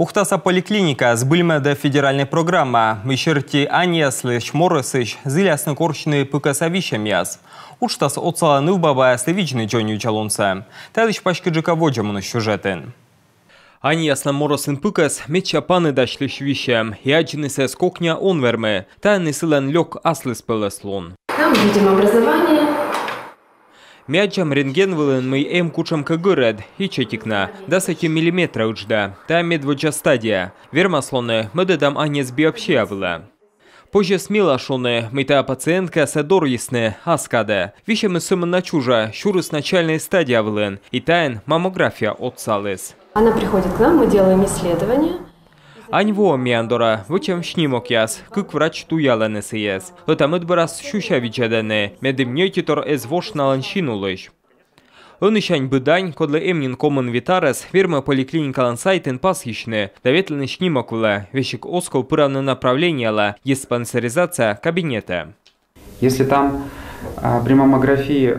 Ухтаса поликлиника сбыльмада федеральная программа. Мишерти Аньяслыш Моросыш зылясны коршны пыкасавищем яз. Учтас отсаланы в баба сливичный джоню чалонса. Тадыш пашкаджика воджамуны сюжетен. Аньясна Моросын пыкас меча паны дашлыш вищем. Яджинысы скокня он верме. Тайны сылен лёг аслыс пылеслон. Там видим образование. Мяджам рентген вылын мы эм кучам кагыред, и четикна, до 100 миллиметра учда, та медводжа стадия. Вермаслоны, мы дадам анес биопсия была. Позже смело шоны, мы та пациентка садор ясны, аскаде. Вище мы сымы на чужа, щурыс начальная стадия вылын, и таен маммография отсалыс. Она приходит к нам, мы делаем исследование. Аньво миандора, вычем шнимок яс, как врач туялены сиес. Это мы дбарас щуща виджадены, медым нётитор эз вош наланщинулыш. Он ищань быдань, кодле эмнин коммон витарес, фирма поликлиника лансайтен пасхищны, доветленный шнимок вла, вещик оскол пыравно направление ла, есть спонсоризация кабинета. Если там при маммографии...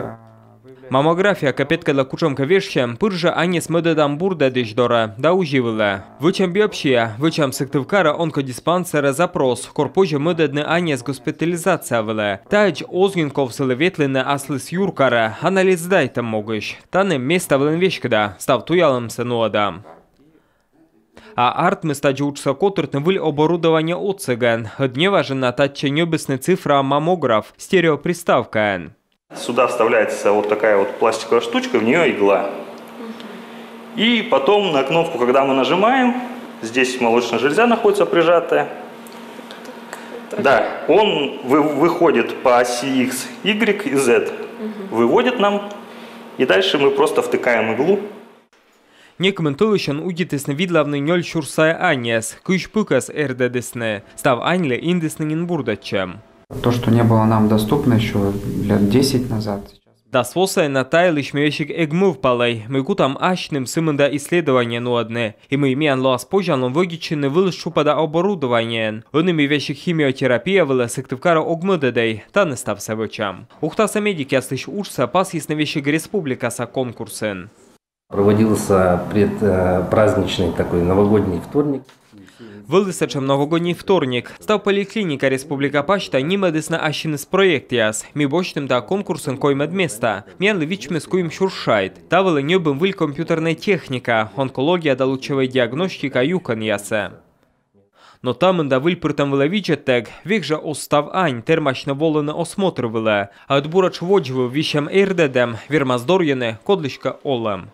Маммография капетка для кучомка вещем, пыржа анес медедам бурда деждора, да уживала. Вычем биопсия, вычем сектывкара онкодиспансера запрос, корпозже медедны анес госпитализация вела. Тач озгинков сылеветлены аслыс юркара, анализ дайта могыш. Танем место влен вещкада, став туялым сынуадам. А арт мы стаджи учса котыртны выль оборудование отцыган. Дневажен татче небесный цифра маммограф, стереоприставка. Сюда вставляется вот такая вот пластиковая штучка, в нее игла. И потом на кнопку, когда мы нажимаем, здесь молочная железа находится прижатая. Да, он выходит по оси X, Y и Z. Выводит нам, и дальше мы просто втыкаем иглу. Некоментующен удитесны видлавный нёль шурсая анес, кыш пыкас эрдедесны, став аньле индеснынин бурдачем. То, что не было нам доступно еще лет 10 назад. Да свосай на тайлыш мевещик эгмыв палай, мы гутам ашным сымында исследования нуадны, и мы имеем лоас пожалом вогичины вылышу пода оборудование. Он ими вещик химиотерапия вылы сектывкара огмыдадей, та не став савычам. Ухтаса медики яслыш учса пас есть на вещик республика са конкурсен. Проводился предпраздничный такой новогодний вторник. Вылысачем новогодний вторник. Став поликлиника Республика Пашта нимедесна ащинес проект яс. Ми бочтым да конкурсен коймед места. Мянлы вичме скуим шуршайт. Тавылы нёбым выль компьютерная техника, онкология да лучевая диагностика юкан ясе. Но там да выль притом вылы виджеттег, век же остав ань термачно волыны осмотр вылы. А отбурач воджвы вищем эрдедем, вермаздорьены кодлышка олем.